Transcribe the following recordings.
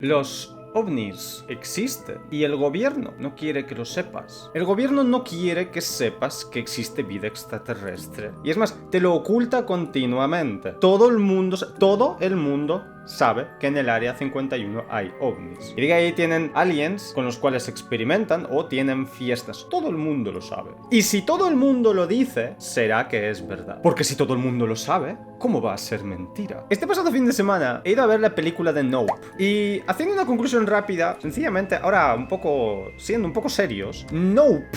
Los ovnis existen y el gobierno no quiere que lo sepas. El gobierno no quiere que sepas que existe vida extraterrestre. Y es más, te lo oculta continuamente. Todo el mundo sabe que en el Área 51 hay ovnis. Y diga, ahí tienen aliens con los cuales experimentan o tienen fiestas. Todo el mundo lo sabe. Y si todo el mundo lo dice, será que es verdad. Porque si todo el mundo lo sabe, ¿cómo va a ser mentira? Este pasado fin de semana he ido a ver la película de Nope. Y haciendo una conclusión rápida, sencillamente, ahora siendo un poco serios, Nope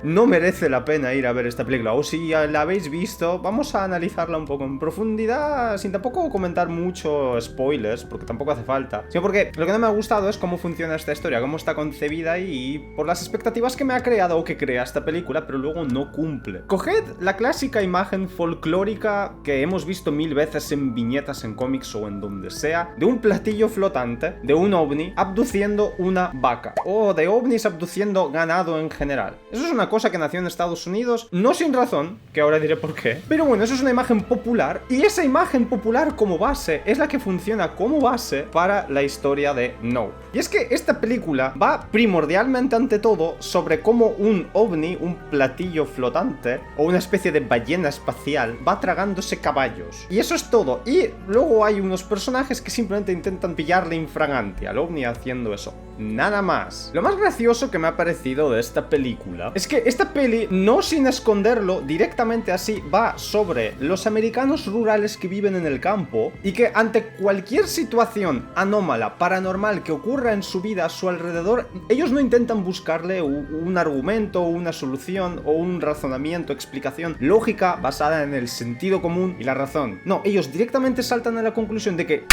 no merece la pena ir a ver esta película. O si la habéis visto, vamos a analizarla un poco en profundidad, sin tampoco comentar mucho spoilers, porque tampoco hace falta, sino porque lo que no me ha gustado es cómo funciona esta historia, cómo está concebida y por las expectativas que me ha creado o que crea esta película, pero luego no cumple. Coged la clásica imagen folclórica que hemos visto mil veces en viñetas en cómics o en donde sea, de un platillo flotante, de un ovni abduciendo una vaca, o de ovnis abduciendo ganado en general. Eso es una cosa que nació en Estados Unidos, no sin razón, que ahora diré por qué, pero bueno, eso es una imagen popular, y esa imagen popular como base es la que funciona como base para la historia de Nope. Y es que esta película va primordialmente ante todo sobre cómo un ovni, un platillo flotante o una especie de ballena espacial va tragándose caballos. Y eso es todo. Y luego hay unos personajes que simplemente intentan pillarle infraganti al ovni haciendo eso. Nada más. Lo más gracioso que me ha parecido de esta película es que esta peli, no sin esconderlo, directamente así va sobre los americanos rurales que viven en el campo y que ante cualquier situación anómala, paranormal que ocurra en su vida a su alrededor, ellos no intentan buscarle un argumento, una solución o un razonamiento, explicación lógica basada en el sentido común y la razón. No, ellos directamente saltan a la conclusión de que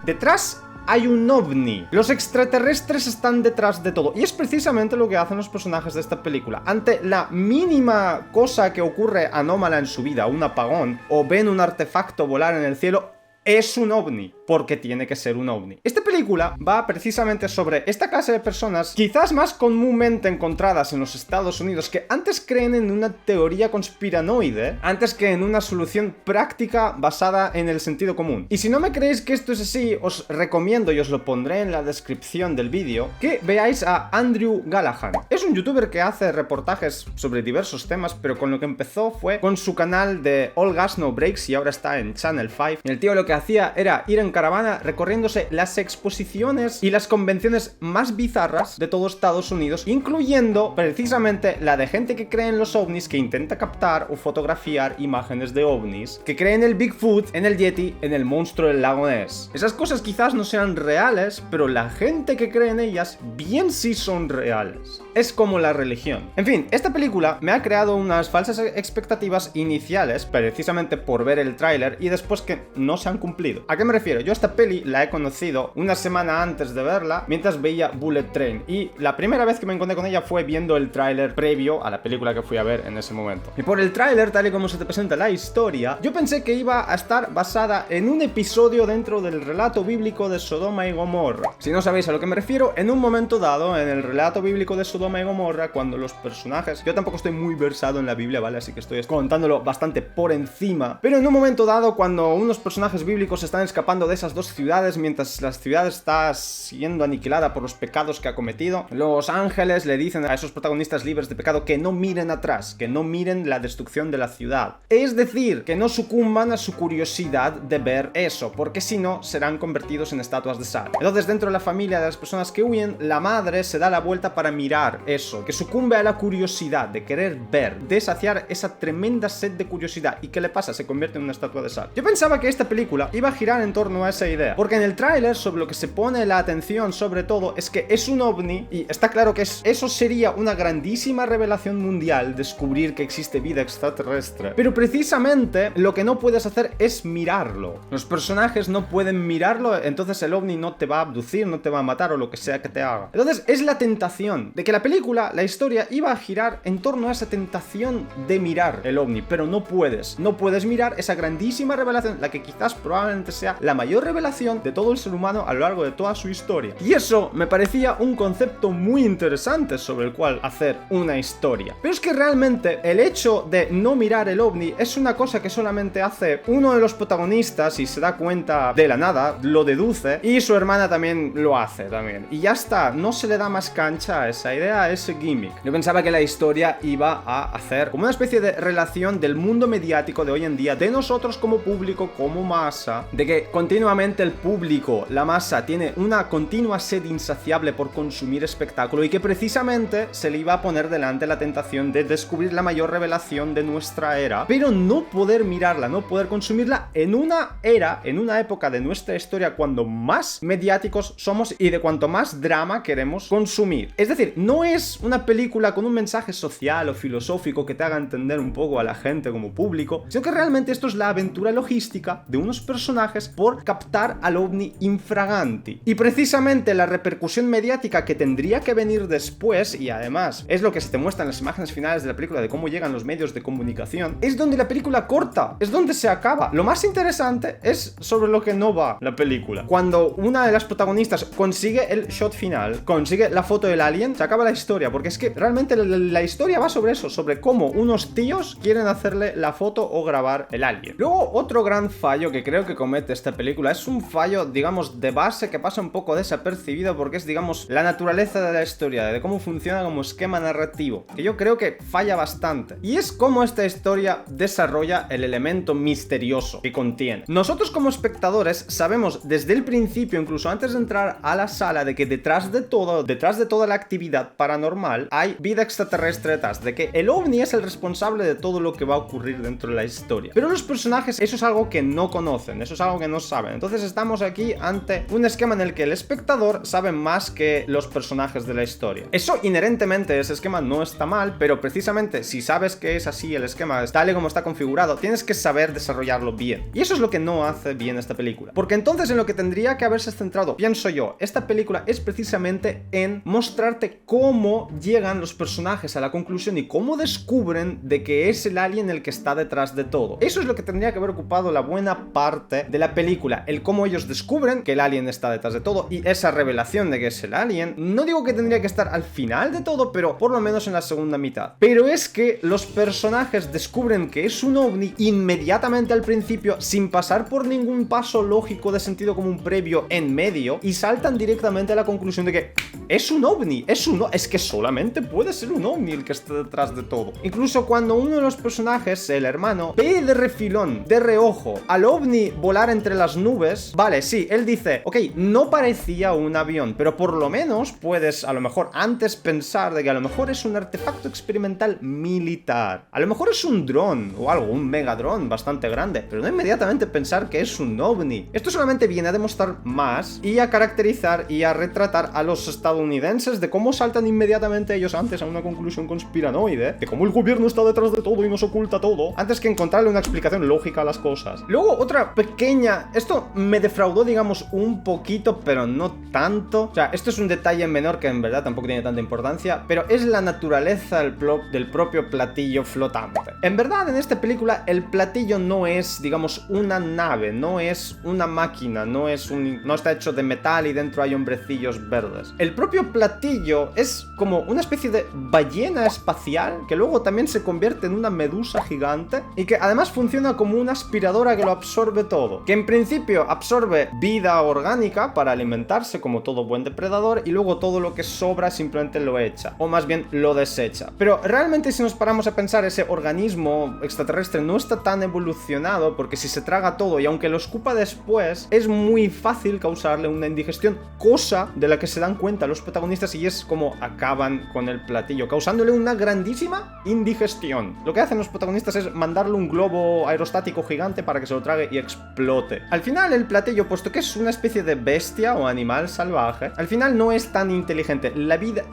detrás hay un ovni. Los extraterrestres están detrás de todo. Y es precisamente lo que hacen los personajes de esta película. Ante la mínima cosa que ocurre anómala en su vida, un apagón, o ven un artefacto volar en el cielo, es un ovni, porque tiene que ser un ovni. Esta película va precisamente sobre esta clase de personas, quizás más comúnmente encontradas en los Estados Unidos, que antes creen en una teoría conspiranoide, antes que en una solución práctica basada en el sentido común. Y si no me creéis que esto es así, os recomiendo, y os lo pondré en la descripción del vídeo, que veáis a Andrew Gallagher. Es un youtuber que hace reportajes sobre diversos temas, pero con lo que empezó fue con su canal de All Gas No Breaks y ahora está en Channel 5. El tío lo que hacía era ir en caravana recorriéndose las exposiciones y las convenciones más bizarras de todo Estados Unidos, incluyendo precisamente la de gente que cree en los ovnis, que intenta captar o fotografiar imágenes de ovnis, que cree en el Bigfoot, en el Yeti, en el monstruo del lago Ness. Esas cosas quizás no sean reales, pero la gente que cree en ellas bien sí son reales. Es como la religión. En fin, esta película me ha creado unas falsas expectativas iniciales precisamente por ver el tráiler y después que no se han cumplido. ¿A qué me refiero? Yo esta peli la he conocido una semana antes de verla mientras veía Bullet Train, y la primera vez que me encontré con ella fue viendo el tráiler previo a la película que fui a ver en ese momento. Y por el tráiler, tal y como se te presenta la historia, yo pensé que iba a estar basada en un episodio dentro del relato bíblico de Sodoma y Gomorra. Si no sabéis a lo que me refiero, en un momento dado, en el relato bíblico de Sodoma y Gomorra, cuando los personajes... Yo tampoco estoy muy versado en la Biblia, ¿vale? Así que estoy contándolo bastante por encima. Pero en un momento dado, cuando unos personajes bíblicos están escapando de esas dos ciudades, mientras la ciudad está siendo aniquilada por los pecados que ha cometido, los ángeles le dicen a esos protagonistas libres de pecado que no miren atrás, que no miren la destrucción de la ciudad. Es decir, que no sucumban a su curiosidad de ver eso, porque si no, serán convertidos en estatuas de sal. Entonces, dentro de la familia de las personas que huyen, la madre se da la vuelta para mirar eso, que sucumbe a la curiosidad de querer ver, de saciar esa tremenda sed de curiosidad. ¿Y qué le pasa? Se convierte en una estatua de sal. Yo pensaba que esta película iba a girar en torno a esa idea, porque en el tráiler sobre lo que se pone la atención sobre todo es que es un ovni, y está claro que eso sería una grandísima revelación mundial, descubrir que existe vida extraterrestre, pero precisamente lo que no puedes hacer es mirarlo. Los personajes no pueden mirarlo, entonces el ovni no te va a abducir, no te va a matar o lo que sea que te haga. Entonces es la tentación de que la película, la historia iba a girar en torno a esa tentación de mirar el ovni, pero no puedes mirar esa grandísima revelación, la que quizás probablemente sea la mayor mayor revelación de todo el ser humano a lo largo de toda su historia. Y eso me parecía un concepto muy interesante sobre el cual hacer una historia. Pero es que realmente el hecho de no mirar el ovni es una cosa que solamente hace uno de los protagonistas y se da cuenta de la nada, lo deduce, y su hermana también lo hace también. Y ya está, no se le da más cancha a esa idea, a ese gimmick. Yo pensaba que la historia iba a hacer como una especie de relación del mundo mediático de hoy en día, de nosotros como público, como masa, de que continuamente el público, la masa, tiene una continua sed insaciable por consumir espectáculo y que precisamente se le iba a poner delante la tentación de descubrir la mayor revelación de nuestra era, pero no poder mirarla, no poder consumirla en una era, en una época de nuestra historia cuando más mediáticos somos y de cuanto más drama queremos consumir. Es decir, no es una película con un mensaje social o filosófico que te haga entender un poco a la gente como público, sino que realmente esto es la aventura logística de unos personajes por captar al ovni infraganti. Y precisamente la repercusión mediática que tendría que venir después, y además es lo que se te muestra en las imágenes finales de la película de cómo llegan los medios de comunicación, es donde la película corta, es donde se acaba. Lo más interesante es sobre lo que no va la película. Cuando una de las protagonistas consigue el shot final, consigue la foto del alien, se acaba la historia, porque es que realmente la historia va sobre eso, sobre cómo unos tíos quieren hacerle la foto o grabar el alien. Luego, otro gran fallo que creo que comete esta película es un fallo, digamos, de base que pasa un poco desapercibido porque es, digamos, la naturaleza de la historia, de cómo funciona como esquema narrativo, que yo creo que falla bastante. Y es cómo esta historia desarrolla el elemento misterioso que contiene. Nosotros como espectadores sabemos desde el principio, incluso antes de entrar a la sala, de que detrás de toda la actividad paranormal hay vida extraterrestre detrás, de que el ovni es el responsable de todo lo que va a ocurrir dentro de la historia. Pero los personajes, eso es algo que no conocen, eso es algo que no saben. Entonces estamos aquí ante un esquema en el que el espectador sabe más que los personajes de la historia. Eso inherentemente, ese esquema no está mal, pero precisamente si sabes que es así el esquema, tal y como está configurado, tienes que saber desarrollarlo bien. Y eso es lo que no hace bien esta película. Porque entonces en lo que tendría que haberse centrado, pienso yo, esta película es precisamente en mostrarte cómo llegan los personajes a la conclusión y cómo descubren de que es el alien el que está detrás de todo. Eso es lo que tendría que haber ocupado la buena parte de la película, el cómo ellos descubren que el alien está detrás de todo y esa revelación de que es el alien. No digo que tendría que estar al final de todo, pero por lo menos en la segunda mitad. Pero es que los personajes descubren que es un ovni inmediatamente al principio, sin pasar por ningún paso lógico de sentido común previo en medio, y saltan directamente a la conclusión de que es un ovni, es que solamente puede ser un ovni el que está detrás de todo. Incluso cuando uno de los personajes, el hermano, ve de refilón, de reojo, al ovni volar entre las nubes, vale, sí, él dice, ok, no parecía un avión, pero por lo menos puedes a lo mejor antes pensar de que a lo mejor es un artefacto experimental militar, a lo mejor es un dron o algo, un megadrón bastante grande, pero no inmediatamente pensar que es un ovni. Esto solamente viene a demostrar más y a caracterizar y a retratar a los estadounidenses de cómo saltan inmediatamente ellos antes a una conclusión conspiranoide, de cómo el gobierno está detrás de todo y nos oculta todo, antes que encontrarle una explicación lógica a las cosas. Luego otra pequeña, esto me defraudó, digamos, un poquito, pero no tanto. O sea, esto es un detalle menor que en verdad tampoco tiene tanta importancia, pero es la naturaleza del propio platillo flotante. En verdad, en esta película el platillo no es, digamos, una nave, no es una máquina, no está hecho de metal y dentro hay hombrecillos verdes. El propio platillo es como una especie de ballena espacial que luego también se convierte en una medusa gigante y que además funciona como una aspiradora que lo absorbe todo. Que en principio absorbe vida orgánica para alimentarse como todo buen depredador y luego todo lo que sobra simplemente lo echa, o más bien lo desecha. Pero realmente si nos paramos a pensar, ese organismo extraterrestre no está tan evolucionado, porque si se traga todo y aunque lo escupa después, es muy fácil causarle una indigestión, cosa de la que se dan cuenta los protagonistas y es como acaban con el platillo, causándole una grandísima indigestión. Lo que hacen los protagonistas es mandarle un globo aerostático gigante para que se lo trague y explote. Al final el platillo, puesto que es una especie de bestia o animal salvaje, al final no es tan inteligente.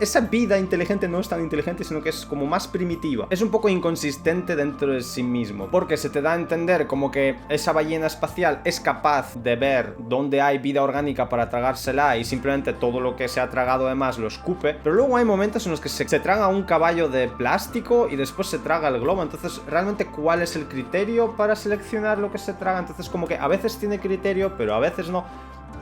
Esa vida inteligente no es tan inteligente, sino que es como más primitiva. Es un poco inconsistente dentro de sí mismo, porque se te da a entender como que esa ballena espacial es capaz de ver dónde hay vida orgánica para tragársela y simplemente todo lo que se ha tragado además lo escupe, pero luego hay momentos en los que se traga un caballo de plástico y después se traga el globo. Entonces realmente ¿cuál es el criterio para seleccionar lo que se traga? Entonces como que a veces tiene que criterio, pero a veces no.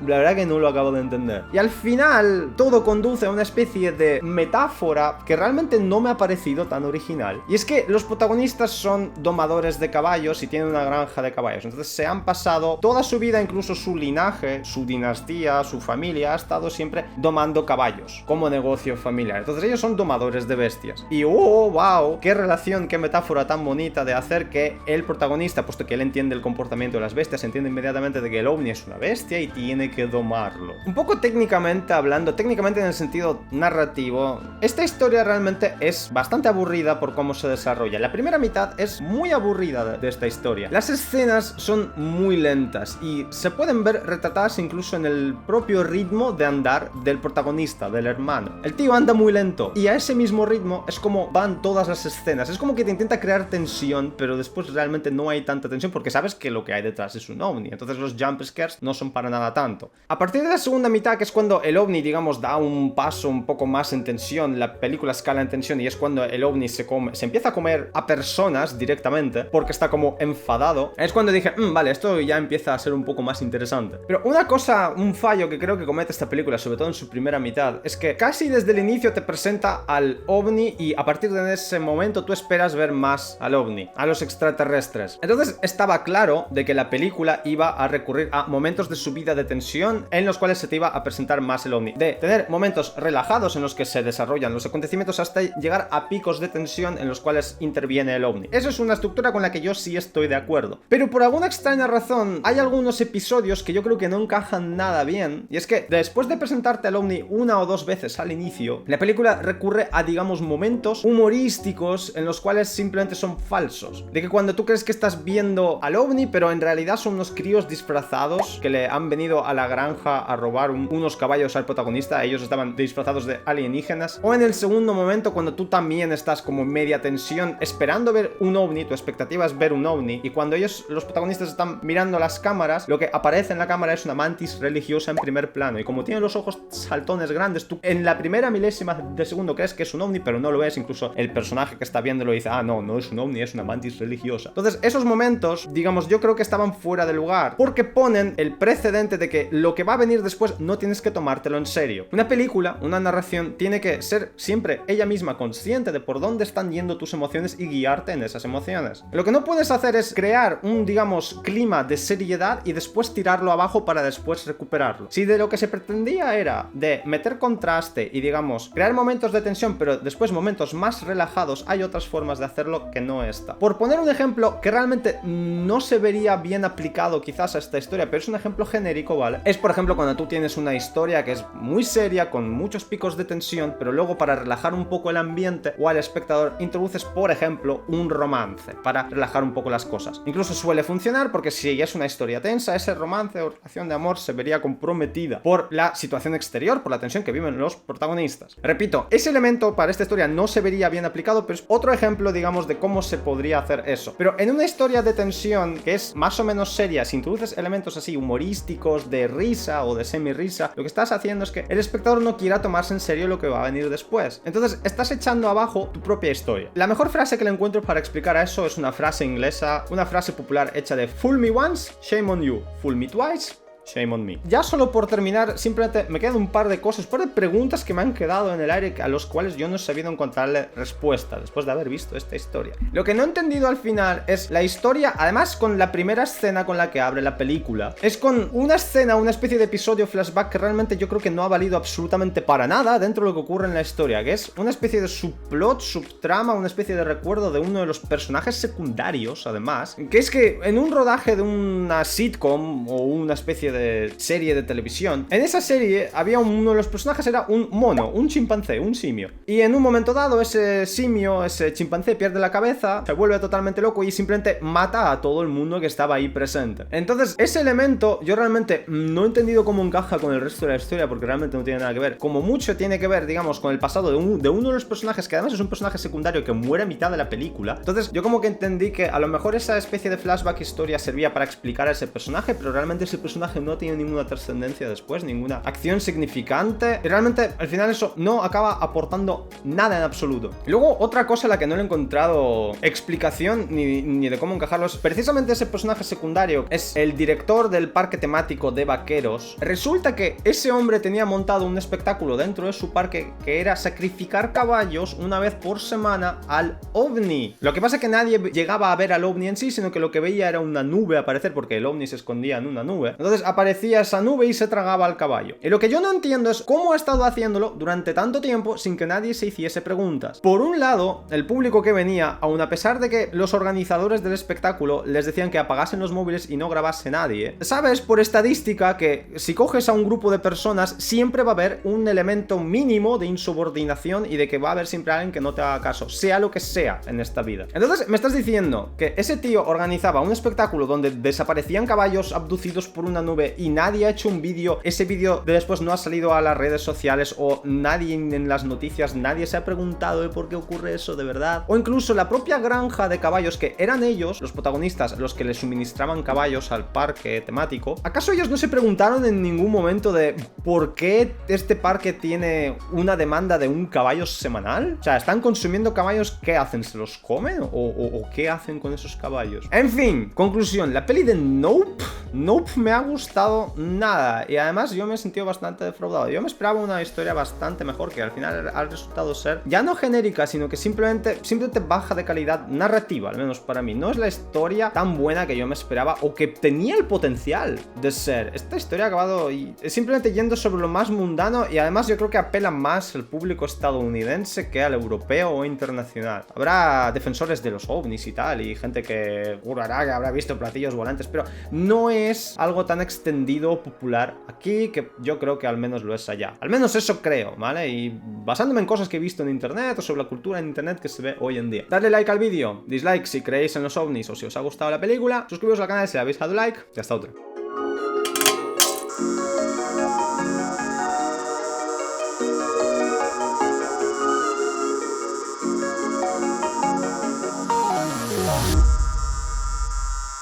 La verdad que no lo acabo de entender. Y al final, todo conduce a una especie de metáfora que realmente no me ha parecido tan original. Y es que los protagonistas son domadores de caballos y tienen una granja de caballos. Entonces se han pasado toda su vida, incluso su linaje, su dinastía, su familia, ha estado siempre domando caballos como negocio familiar. Entonces ellos son domadores de bestias. Y oh, wow, qué relación, qué metáfora tan bonita de hacer que el protagonista, puesto que él entiende el comportamiento de las bestias, entiende inmediatamente de que el ovni es una bestia y tiene que domarlo. Un poco técnicamente hablando, técnicamente en el sentido narrativo, esta historia realmente es bastante aburrida por cómo se desarrolla. La primera mitad es muy aburrida de esta historia. Las escenas son muy lentas y se pueden ver retratadas incluso en el propio ritmo de andar del protagonista, del hermano. El tío anda muy lento y a ese mismo ritmo es como van todas las escenas. Es como que te intenta crear tensión, pero después realmente no hay tanta tensión porque sabes que lo que hay detrás es un ovni. Entonces los jump scares no son para nada tanto. A partir de la segunda mitad, que es cuando el ovni, digamos, da un paso un poco más en tensión, la película escala en tensión y es cuando el ovni se empieza a comer a personas directamente porque está como enfadado, es cuando dije, vale, esto ya empieza a ser un poco más interesante. Pero una cosa, un fallo que creo que comete esta película, sobre todo en su primera mitad, es que casi desde el inicio te presenta al ovni y a partir de ese momento tú esperas ver más al ovni, a los extraterrestres. Entonces estaba claro de que la película iba a recurrir a momentos de subida de tensión en los cuales se te iba a presentar más el ovni, de tener momentos relajados en los que se desarrollan los acontecimientos hasta llegar a picos de tensión en los cuales interviene el ovni. Eso es una estructura con la que yo sí estoy de acuerdo, pero por alguna extraña razón hay algunos episodios que yo creo que no encajan nada bien, y es que después de presentarte al ovni una o dos veces al inicio, la película recurre a, digamos, momentos humorísticos en los cuales simplemente son falsos, de que cuando tú crees que estás viendo al ovni, pero en realidad son unos críos disfrazados que le han venido a la granja a robar unos caballos al protagonista, ellos estaban disfrazados de alienígenas. O en el segundo momento, cuando tú también estás como en media tensión esperando ver un ovni, tu expectativa es ver un ovni, y cuando ellos, los protagonistas, están mirando las cámaras, lo que aparece en la cámara es una mantis religiosa en primer plano, y como tiene los ojos saltones grandes, tú en la primera milésima de segundo crees que es un ovni, pero no lo es. Incluso el personaje que está viéndolo dice, no es un ovni, es una mantis religiosa. Entonces esos momentos, digamos, yo creo que estaban fuera de lugar, porque ponen el precedente de que lo que va a venir después no tienes que tomártelo en serio. Una película, una narración, tiene que ser siempre ella misma consciente de por dónde están yendo tus emociones y guiarte en esas emociones. Lo que no puedes hacer es crear un, digamos, clima de seriedad y después tirarlo abajo para después recuperarlo. Si de lo que se pretendía era de meter contraste y, digamos, crear momentos de tensión, pero después momentos más relajados, hay otras formas de hacerlo que no esta. Por poner un ejemplo que realmente no se vería bien aplicado quizás a esta historia, pero es un ejemplo genérico, ¿vale? Es, por ejemplo, cuando tú tienes una historia que es muy seria, con muchos picos de tensión, pero luego para relajar un poco el ambiente o al espectador introduces, por ejemplo, un romance para relajar un poco las cosas. Incluso suele funcionar porque si es una historia tensa, ese romance o relación de amor se vería comprometida por la situación exterior, por la tensión que viven los protagonistas. Repito, ese elemento para esta historia no se vería bien aplicado, pero es otro ejemplo, digamos, de cómo se podría hacer eso. Pero en una historia de tensión que es más o menos seria, si introduces elementos así humorísticos, de risa o de semi-risa, lo que estás haciendo es que el espectador no quiera tomarse en serio lo que va a venir después. Entonces estás echando abajo tu propia historia. La mejor frase que le encuentro para explicar a eso es una frase inglesa, una frase popular hecha de "Fool me once, shame on you. Fool me twice, shame on me". Ya solo por terminar, simplemente me quedan un par de cosas, un par de preguntas que me han quedado en el aire a los cuales yo no he sabido encontrarle respuesta después de haber visto esta historia. Lo que no he entendido al final es la historia, además con la primera escena con la que abre la película, es con una escena, una especie de episodio flashback que realmente yo creo que no ha valido absolutamente para nada dentro de lo que ocurre en la historia, que es una especie de subplot, subtrama, una especie de recuerdo de uno de los personajes secundarios, además, que es que en un rodaje de una sitcom o una especie de serie de televisión, en esa serie había uno de los personajes era un mono, un chimpancé, un simio, y en un momento dado ese simio, ese chimpancé pierde la cabeza, se vuelve totalmente loco y simplemente mata a todo el mundo que estaba ahí presente. Entonces ese elemento yo realmente no he entendido cómo encaja con el resto de la historia, porque realmente no tiene nada que ver. Como mucho tiene que ver, digamos, con el pasado de uno de los personajes, que además es un personaje secundario que muere a mitad de la película. Entonces yo como que entendí que a lo mejor esa especie de flashback historia servía para explicar a ese personaje, pero realmente ese personaje no tiene ninguna trascendencia después, ninguna acción significante. Y realmente, al final eso no acaba aportando nada en absoluto. Y luego, otra cosa a la que no le he encontrado explicación ni de cómo encajarlo es precisamente ese personaje secundario. Es el director del parque temático de vaqueros. Resulta que ese hombre tenía montado un espectáculo dentro de su parque que era sacrificar caballos una vez por semana al ovni. Lo que pasa es que nadie llegaba a ver al ovni en sí, sino que lo que veía era una nube aparecer, porque el ovni se escondía en una nube. Entonces aparecía esa nube y se tragaba al caballo. Y lo que yo no entiendo es cómo ha estado haciéndolo durante tanto tiempo sin que nadie se hiciese preguntas. Por un lado, el público que venía, aun a pesar de que los organizadores del espectáculo les decían que apagasen los móviles y no grabase nadie, sabes por estadística que si coges a un grupo de personas siempre va a haber un elemento mínimo de insubordinación y de que va a haber siempre alguien que no te haga caso, sea lo que sea en esta vida. Entonces me estás diciendo que ese tío organizaba un espectáculo donde desaparecían caballos abducidos por una nube y nadie ha hecho un vídeo, ese vídeo de después no ha salido a las redes sociales, o nadie en las noticias, nadie se ha preguntado de por qué ocurre eso de verdad, o incluso la propia granja de caballos, que eran ellos, los protagonistas, los que le suministraban caballos al parque temático. ¿Acaso ellos no se preguntaron en ningún momento de por qué este parque tiene una demanda de un caballo semanal? O sea, ¿están consumiendo caballos? ¿Qué hacen? ¿Se los comen? ¿O qué hacen con esos caballos? En fin, conclusión, la peli de Nope me ha gustado nada, y además yo me he sentido bastante defraudado. Yo me esperaba una historia bastante mejor, que al final ha resultado ser ya no genérica, sino que simplemente baja de calidad narrativa, al menos para mí. No es la historia tan buena que yo me esperaba, o que tenía el potencial de ser. Esta historia ha acabado y simplemente yendo sobre lo más mundano, y además yo creo que apela más al público estadounidense que al europeo o internacional. Habrá defensores de los ovnis y tal, y gente que jurará que habrá visto platillos volantes, pero no es algo tan extendido o popular aquí, que yo creo que al menos lo es allá. Al menos eso creo, ¿vale? Y basándome en cosas que he visto en internet o sobre la cultura en internet que se ve hoy en día. Dadle like al vídeo, dislike si creéis en los ovnis o si os ha gustado la película, suscribiros al canal si le habéis dado like, y hasta otra.